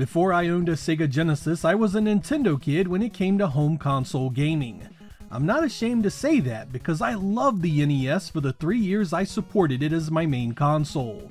Before I owned a Sega Genesis, I was a Nintendo kid when it came to home console gaming. I'm not ashamed to say that because I loved the NES for the 3 years I supported it as my main console.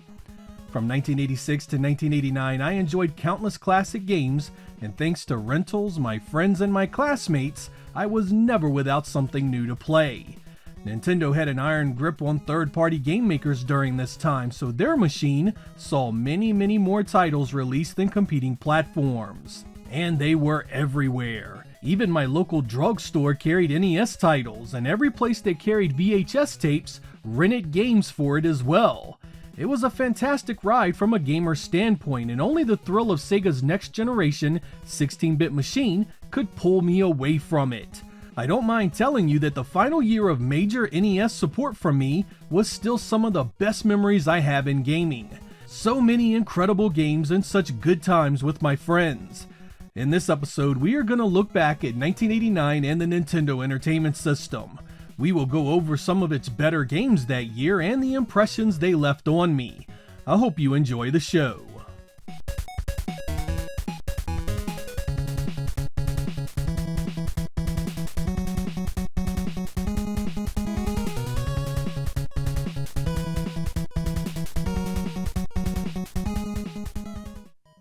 From 1986 to 1989, I enjoyed countless classic games, and thanks to rentals, my friends, and my classmates, I was never without something new to play. Nintendo had an iron grip on third-party game makers during this time, so their machine saw many more titles released than competing platforms. And they were everywhere. Even my local drugstore carried NES titles, and every place that carried VHS tapes rented games for it as well. It was a fantastic ride from a gamer standpoint, and only the thrill of Sega's next generation 16-bit machine could pull me away from it. I don't mind telling you that the final year of major NES support from me was still some of the best memories I have in gaming. So many incredible games and such good times with my friends. In this episode, we are going to look back at 1989 and the Nintendo Entertainment System. We will go over some of its better games that year and the impressions they left on me. I hope you enjoy the show.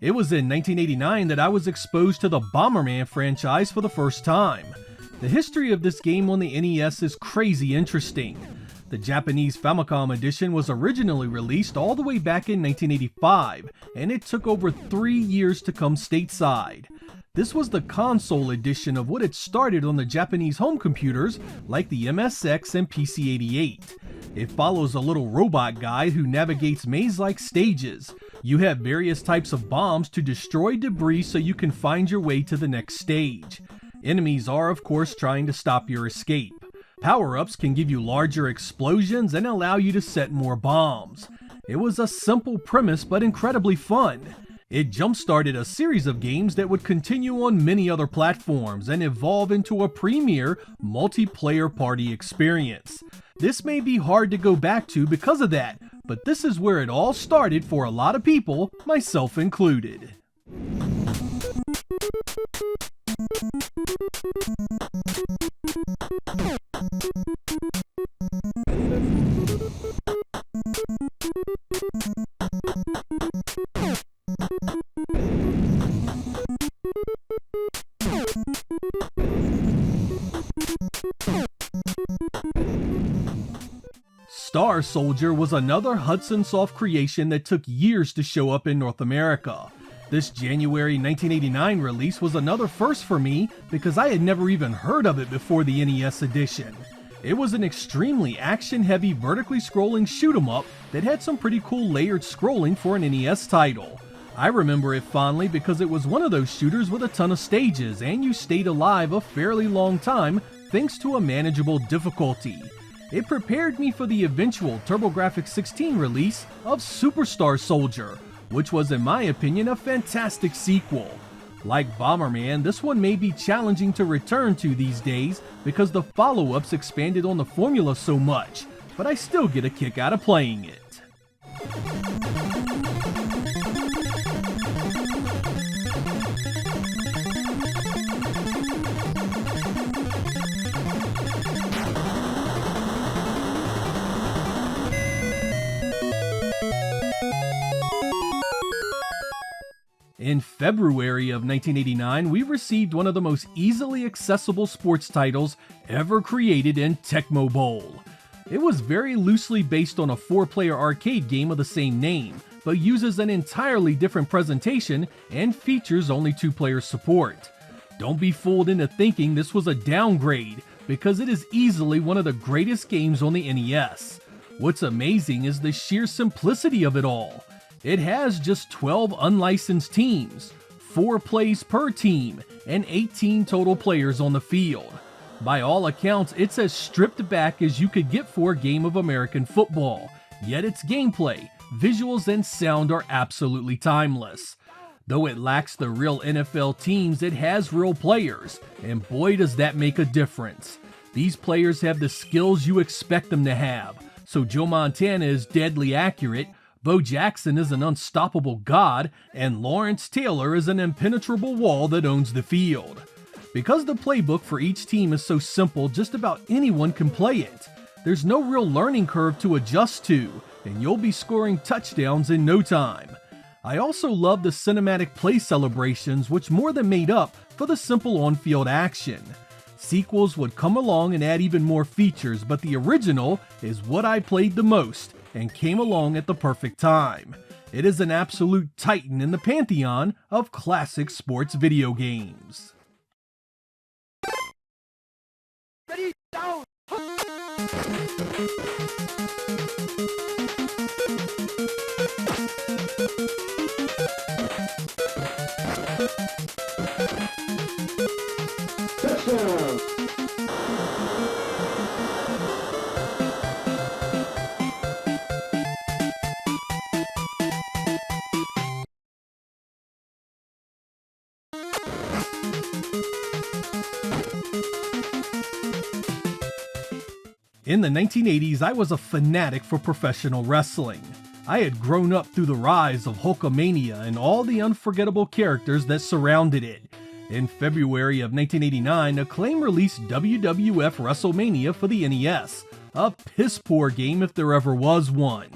It was in 1989 that I was exposed to the Bomberman franchise for the first time. The history of this game on the NES is crazy interesting. The Japanese Famicom edition was originally released all the way back in 1985, and it took over 3 years to come stateside. This was the console edition of what had started on the Japanese home computers like the MSX and PC-88. It follows a little robot guy who navigates maze-like stages. You have various types of bombs to destroy debris so you can find your way to the next stage. Enemies are, of course, trying to stop your escape. Power-ups can give you larger explosions and allow you to set more bombs. It was a simple premise but incredibly fun. It jump-started a series of games that would continue on many other platforms and evolve into a premier multiplayer party experience. This may be hard to go back to because of that, but this is where it all started for a lot of people, myself included. Star Soldier was another Hudson Soft creation that took years to show up in North America. This January 1989 release was another first for me because I had never even heard of it before the NES edition. It was an extremely action-heavy vertically scrolling shoot-'em-up that had some pretty cool layered scrolling for an NES title. I remember it fondly because it was one of those shooters with a ton of stages and you stayed alive a fairly long time thanks to a manageable difficulty. It prepared me for the eventual TurboGrafx-16 release of Superstar Soldier, which was in my opinion a fantastic sequel. Like Bomberman, this one may be challenging to return to these days because the follow-ups expanded on the formula so much, but I still get a kick out of playing it. In February of 1989, we received one of the most easily accessible sports titles ever created in Tecmo Bowl. It was very loosely based on a 4-player arcade game of the same name, but uses an entirely different presentation and features only 2-player support. Don't be fooled into thinking this was a downgrade, because it is easily one of the greatest games on the NES. What's amazing is the sheer simplicity of it all. It has just 12 unlicensed teams, 4 plays per team, and 18 total players on the field. By all accounts, it's as stripped back as you could get for a game of American football, yet its gameplay, visuals, and sound are absolutely timeless. Though it lacks the real NFL teams, it has real players, and boy does that make a difference. These players have the skills you expect them to have, so Joe Montana is deadly accurate, Bo Jackson is an unstoppable god, and Lawrence Taylor is an impenetrable wall that owns the field. Because the playbook for each team is so simple, just about anyone can play it. There's no real learning curve to adjust to, and you'll be scoring touchdowns in no time. I also love the cinematic play celebrations, which more than made up for the simple on-field action. Sequels would come along and add even more features, but the original is what I played the most and came along at the perfect time. It is an absolute titan in the pantheon of classic sports video games. Ready, down! Touchdown! In the 1980s, I was a fanatic for professional wrestling. I had grown up through the rise of Hulkamania and all the unforgettable characters that surrounded it. In February of 1989, Acclaim released WWF WrestleMania for the NES, a piss-poor game if there ever was one.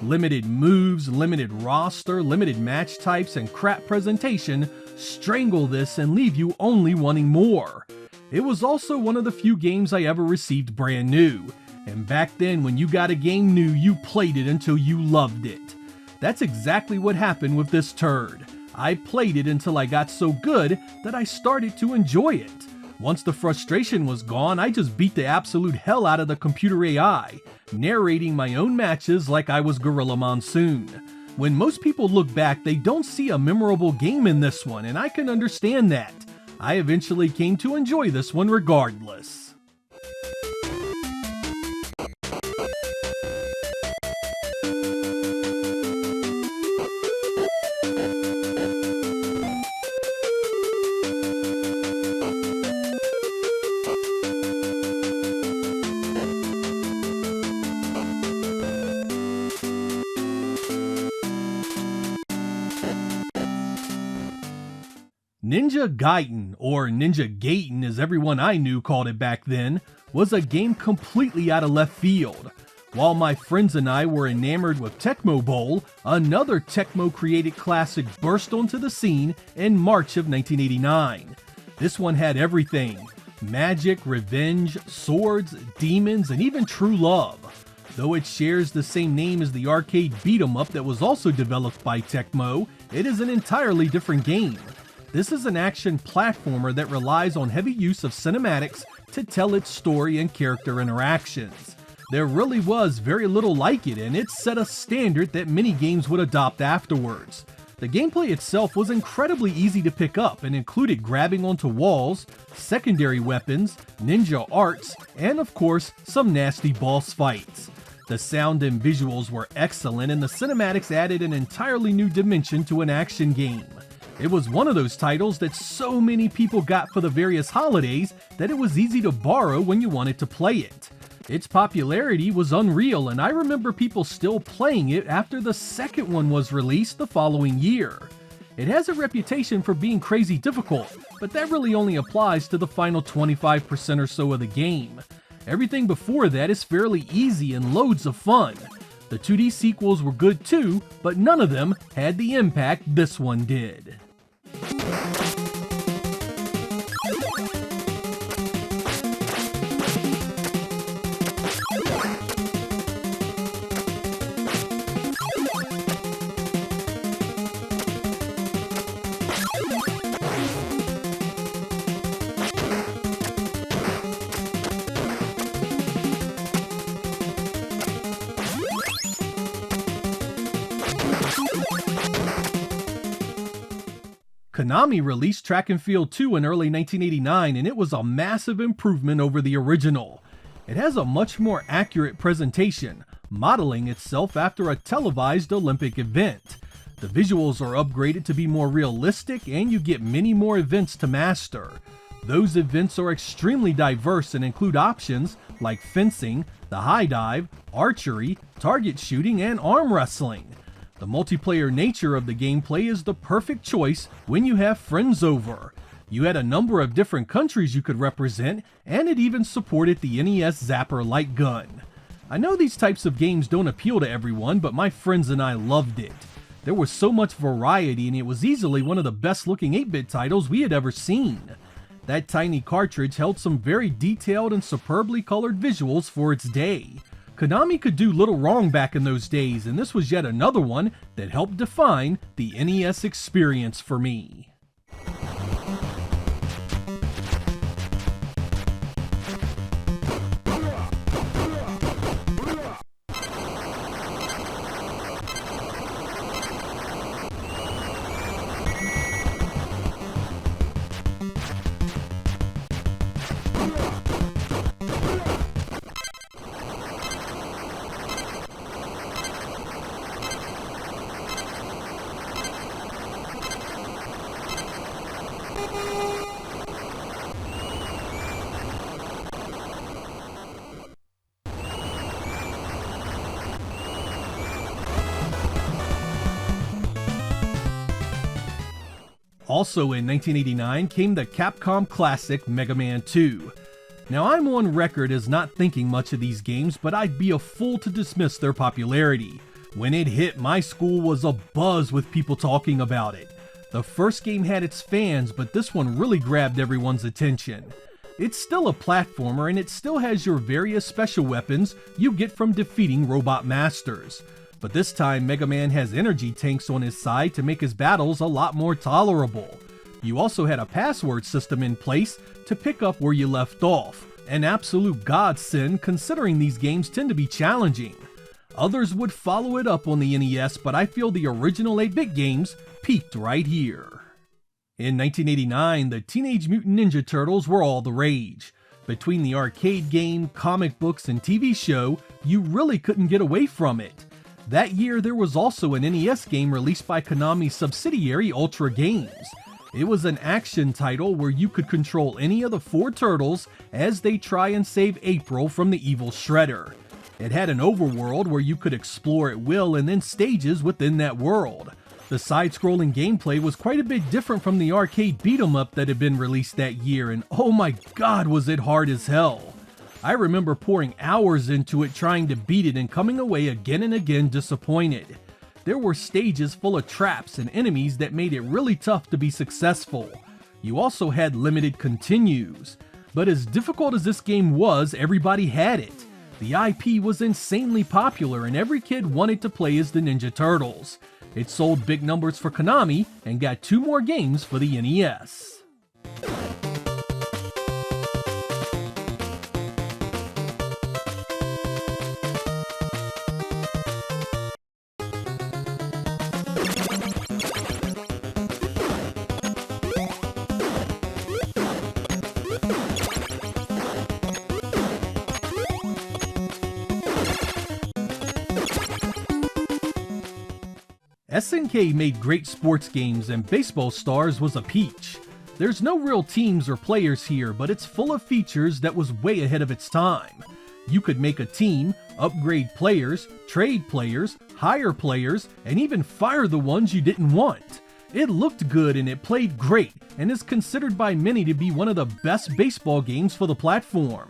Limited moves, limited roster, limited match types, and crap presentation strangle this and leave you only wanting more. It was also one of the few games I ever received brand new, and back then when you got a game new, you played it until you loved it. That's exactly what happened with this turd. I played it until I got so good that I started to enjoy it. Once the frustration was gone, I just beat the absolute hell out of the computer AI, narrating my own matches like I was Gorilla Monsoon. When most people look back, they don't see a memorable game in this one, and I can understand that. I eventually came to enjoy this one regardless. Ninja Gaiden, or Ninja Gaiden as everyone I knew called it back then, was a game completely out of left field. While my friends and I were enamored with Tecmo Bowl, another Tecmo-created classic burst onto the scene in March of 1989. This one had everything: magic, revenge, swords, demons, and even true love. Though it shares the same name as the arcade beat-em-up that was also developed by Tecmo, it is an entirely different game. This is an action platformer that relies on heavy use of cinematics to tell its story and character interactions. There really was very little like it, and it set a standard that many games would adopt afterwards. The gameplay itself was incredibly easy to pick up and included grabbing onto walls, secondary weapons, ninja arts, and of course, some nasty boss fights. The sound and visuals were excellent, and the cinematics added an entirely new dimension to an action game. It was one of those titles that so many people got for the various holidays that it was easy to borrow when you wanted to play it. Its popularity was unreal, and I remember people still playing it after the second one was released the following year. It has a reputation for being crazy difficult, but that really only applies to the final 25% or so of the game. Everything before that is fairly easy and loads of fun. The 2D sequels were good too, but none of them had the impact this one did. Konami released Track and Field 2 in early 1989, and it was a massive improvement over the original. It has a much more accurate presentation, modeling itself after a televised Olympic event. The visuals are upgraded to be more realistic, and you get many more events to master. Those events are extremely diverse and include options like fencing, the high dive, archery, target shooting, and arm wrestling. The multiplayer nature of the gameplay is the perfect choice when you have friends over. You had a number of different countries you could represent, and it even supported the NES Zapper light gun. I know these types of games don't appeal to everyone, but my friends and I loved it. There was so much variety, and it was easily one of the best looking 8-bit titles we had ever seen. That tiny cartridge held some very detailed and superbly colored visuals for its day. Konami could do little wrong back in those days, and this was yet another one that helped define the NES experience for me. Also in 1989 came the Capcom classic Mega Man 2. Now I'm on record as not thinking much of these games, but I'd be a fool to dismiss their popularity. When it hit, my school was abuzz with people talking about it. The first game had its fans, but this one really grabbed everyone's attention. It's still a platformer, and it still has your various special weapons you get from defeating robot masters. But this time, Mega Man has energy tanks on his side to make his battles a lot more tolerable. You also had a password system in place to pick up where you left off, an absolute godsend considering these games tend to be challenging. Others would follow it up on the NES, but I feel the original 8-bit games peaked right here. In 1989, the Teenage Mutant Ninja Turtles were all the rage. Between the arcade game, comic books, and TV show, you really couldn't get away from it. That year, there was also an NES game released by Konami's subsidiary Ultra Games. It was an action title where you could control any of the 4 turtles as they try and save April from the evil Shredder. It had an overworld where you could explore at will and then stages within that world. The side-scrolling gameplay was quite a bit different from the arcade beat-em-up that had been released that year, and oh my god was it hard as hell. I remember pouring hours into it trying to beat it and coming away again and again disappointed. There were stages full of traps and enemies that made it really tough to be successful. You also had limited continues. But as difficult as this game was, everybody had it. The IP was insanely popular and every kid wanted to play as the Ninja Turtles. It sold big numbers for Konami and got 2 more games for the NES. SNK made great sports games and Baseball Stars was a peach. There's no real teams or players here, but it's full of features that was way ahead of its time. You could make a team, upgrade players, trade players, hire players, and even fire the ones you didn't want. It looked good and it played great, and is considered by many to be one of the best baseball games for the platform.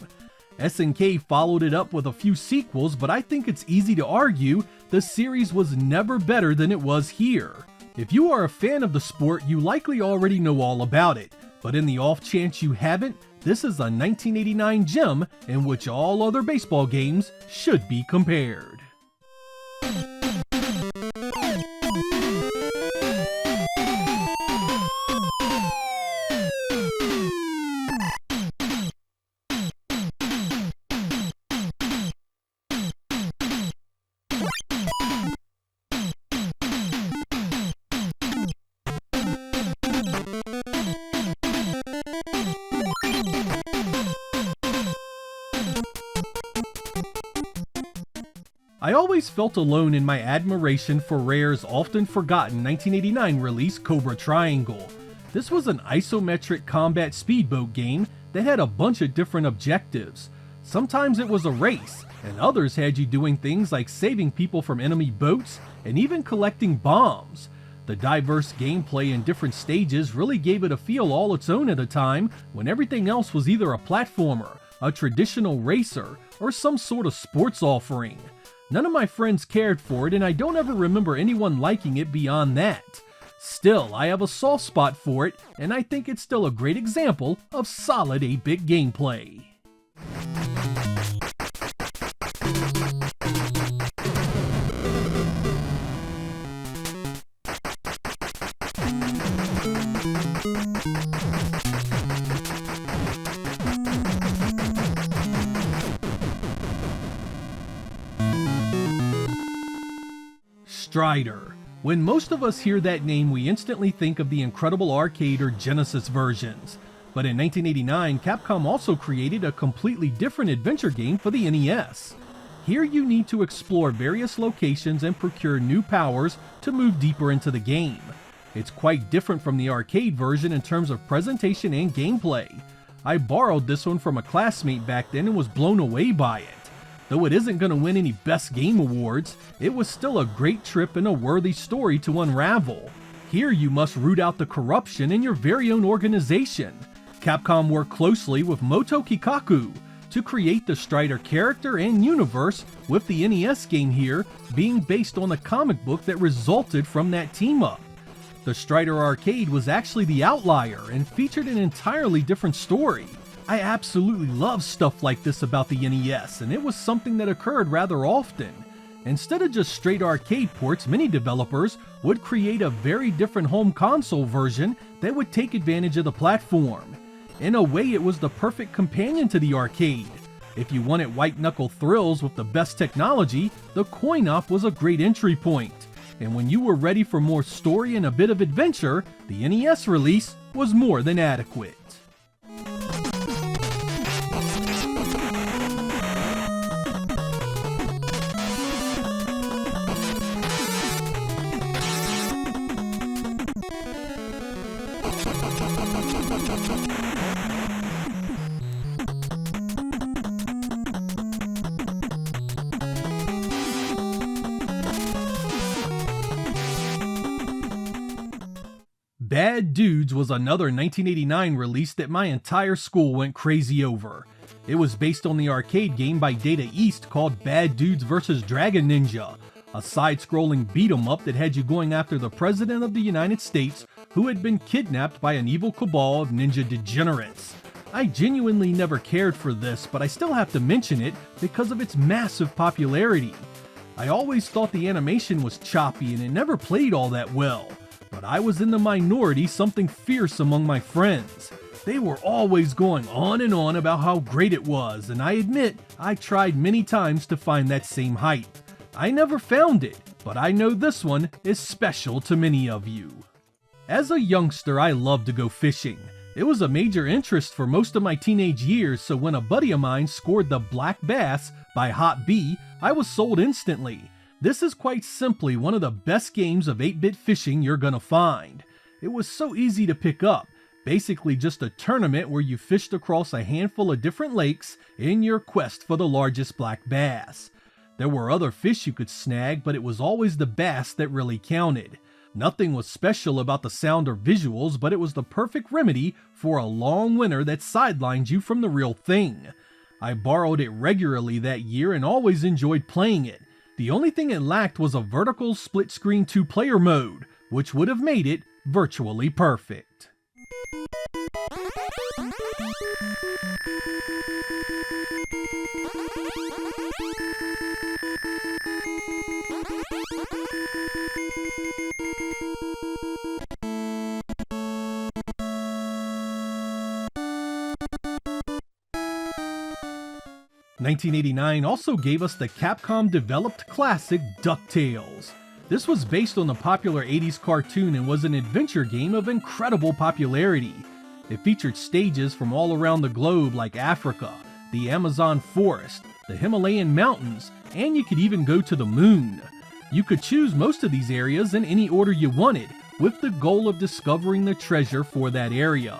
SNK followed it up with a few sequels, but I think it's easy to argue the series was never better than it was here. If you are a fan of the sport, you likely already know all about it, but in the off chance you haven't, this is a 1989 gem in which all other baseball games should be compared. I always felt alone in my admiration for Rare's often forgotten 1989 release Cobra Triangle. This was an isometric combat speedboat game that had a bunch of different objectives. Sometimes it was a race, and others had you doing things like saving people from enemy boats and even collecting bombs. The diverse gameplay in different stages really gave it a feel all its own at a time when everything else was either a platformer, a traditional racer, or some sort of sports offering. None of my friends cared for it, and I don't ever remember anyone liking it beyond that. Still, I have a soft spot for it, and I think it's still a great example of solid 8-bit gameplay. Strider. When most of us hear that name, we instantly think of the incredible arcade or Genesis versions. But in 1989, Capcom also created a completely different adventure game for the NES. Here you need to explore various locations and procure new powers to move deeper into the game. It's quite different from the arcade version in terms of presentation and gameplay. I borrowed this one from a classmate back then and was blown away by it. Though it isn't going to win any Best Game awards, it was still a great trip and a worthy story to unravel. Here you must root out the corruption in your very own organization. Capcom worked closely with Moto Kikaku to create the Strider character and universe, with the NES game here being based on the comic book that resulted from that team-up. The Strider arcade was actually the outlier and featured an entirely different story. I absolutely love stuff like this about the NES, and it was something that occurred rather often. Instead of just straight arcade ports, many developers would create a very different home console version that would take advantage of the platform. In a way, it was the perfect companion to the arcade. If you wanted white-knuckle thrills with the best technology, the coin-op was a great entry point. And when you were ready for more story and a bit of adventure, the NES release was more than adequate. Bad Dudes was another 1989 release that my entire school went crazy over. It was based on the arcade game by Data East called Bad Dudes vs. Dragon Ninja, a side-scrolling beat-em-up that had you going after the President of the United States who had been kidnapped by an evil cabal of ninja degenerates. I genuinely never cared for this, but I still have to mention it because of its massive popularity. I always thought the animation was choppy and it never played all that well. But I was in the minority, something fierce among my friends. They were always going on and on about how great it was, and I admit I tried many times to find that same hype. I never found it, but I know this one is special to many of you. As a youngster, I loved to go fishing. It was a major interest for most of my teenage years, so when a buddy of mine scored the Black Bass by Hot B, I was sold instantly. This is quite simply one of the best games of 8-bit fishing you're gonna find. It was so easy to pick up, basically just a tournament where you fished across a handful of different lakes in your quest for the largest black bass. There were other fish you could snag, but it was always the bass that really counted. Nothing was special about the sound or visuals, but it was the perfect remedy for a long winter that sidelined you from the real thing. I borrowed it regularly that year and always enjoyed playing it. The only thing it lacked was a vertical split-screen 2-player mode, which would have made it virtually perfect. (1989) also gave us the Capcom-developed classic DuckTales. This was based on the popular 80s cartoon and was an adventure game of incredible popularity. It featured stages from all around the globe like Africa, the Amazon forest, the Himalayan mountains, and you could even go to the moon. You could choose most of these areas in any order you wanted, with the goal of discovering the treasure for that area.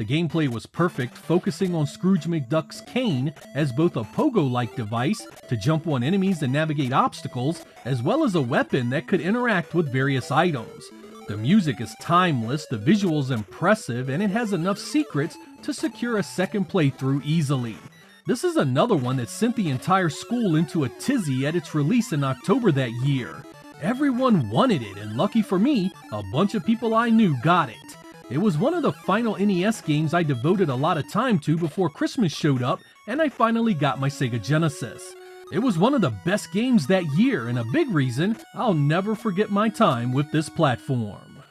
The gameplay was perfect, focusing on Scrooge McDuck's cane as both a pogo-like device to jump on enemies and navigate obstacles, as well as a weapon that could interact with various items. The music is timeless, the visuals impressive, and it has enough secrets to secure a second playthrough easily. This is another one that sent the entire school into a tizzy at its release in October that year. Everyone wanted it, and lucky for me, a bunch of people I knew got it. It was one of the final NES games I devoted a lot of time to before Christmas showed up and I finally got my Sega Genesis. It was one of the best games that year and a big reason I'll never forget my time with this platform.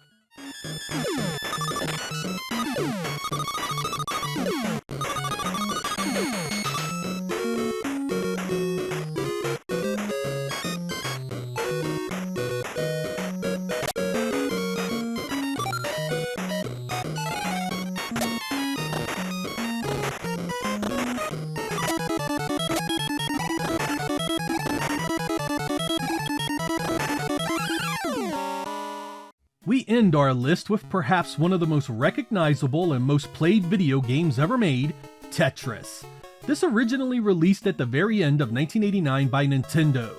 We end our list with perhaps one of the most recognizable and most played video games ever made, Tetris. This originally released at the very end of 1989 by Nintendo.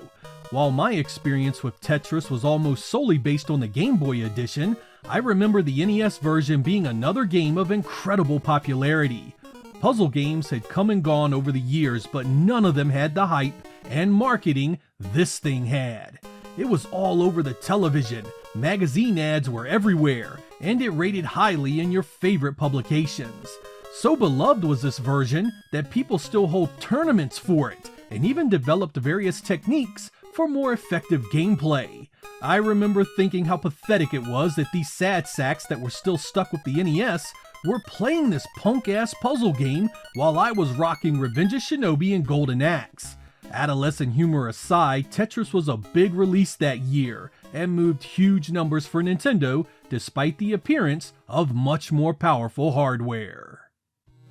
While my experience with Tetris was almost solely based on the Game Boy edition, I remember the NES version being another game of incredible popularity. Puzzle games had come and gone over the years, but none of them had the hype and marketing this thing had. It was all over the television, magazine ads were everywhere, and it rated highly in your favorite publications. So beloved was this version that people still hold tournaments for it, and even developed various techniques for more effective gameplay. I remember thinking how pathetic it was that these sad sacks that were still stuck with the NES were playing this punk-ass puzzle game while I was rocking Revenge of Shinobi and Golden Axe. Adolescent humor aside, Tetris was a big release that year and moved huge numbers for Nintendo despite the appearance of much more powerful hardware.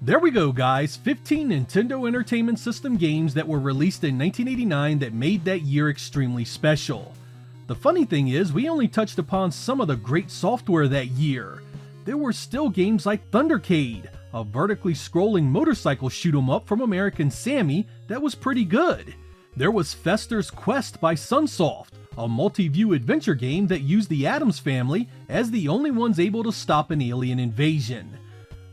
There we go guys, 15 Nintendo Entertainment System games that were released in 1989 that made that year extremely special. The funny thing is, we only touched upon some of the great software that year. There were still games like Thundercade, a vertically scrolling motorcycle shoot-'em-up from American Sammy that was pretty good. There was Fester's Quest by Sunsoft, a multi-view adventure game that used the Addams Family as the only ones able to stop an alien invasion.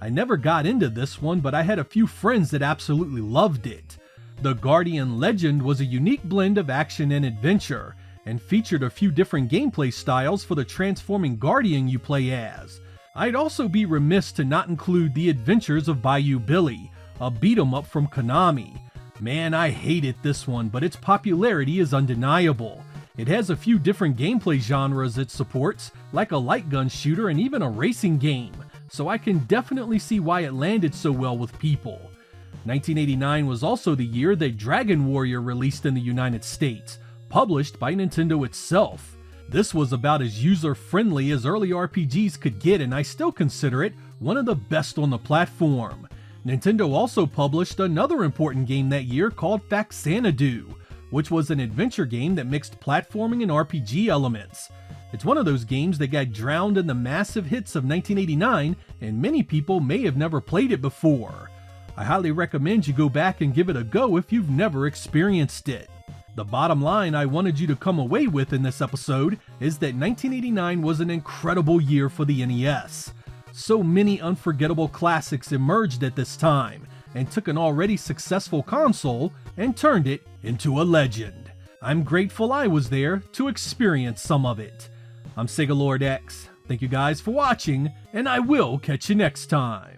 I never got into this one, but I had a few friends that absolutely loved it. The Guardian Legend was a unique blend of action and adventure, and featured a few different gameplay styles for the transforming Guardian you play as. I'd also be remiss to not include The Adventures of Bayou Billy, a beat-em-up from Konami. Man, I hated this one, but its popularity is undeniable. It has a few different gameplay genres it supports, like a light gun shooter and even a racing game, so I can definitely see why it landed so well with people. 1989 was also the year that Dragon Warrior released in the United States, published by Nintendo itself. This was about as user-friendly as early RPGs could get, and I still consider it one of the best on the platform. Nintendo also published another important game that year called Faxanadu, which was an adventure game that mixed platforming and RPG elements. It's one of those games that got drowned in the massive hits of 1989, and many people may have never played it before. I highly recommend you go back and give it a go if you've never experienced it. The bottom line I wanted you to come away with in this episode is that 1989 was an incredible year for the NES. So many unforgettable classics emerged at this time, and took an already successful console and turned it into a legend. I'm grateful I was there to experience some of it. I'm Sega Lord X. Thank you guys for watching, and I will catch you next time.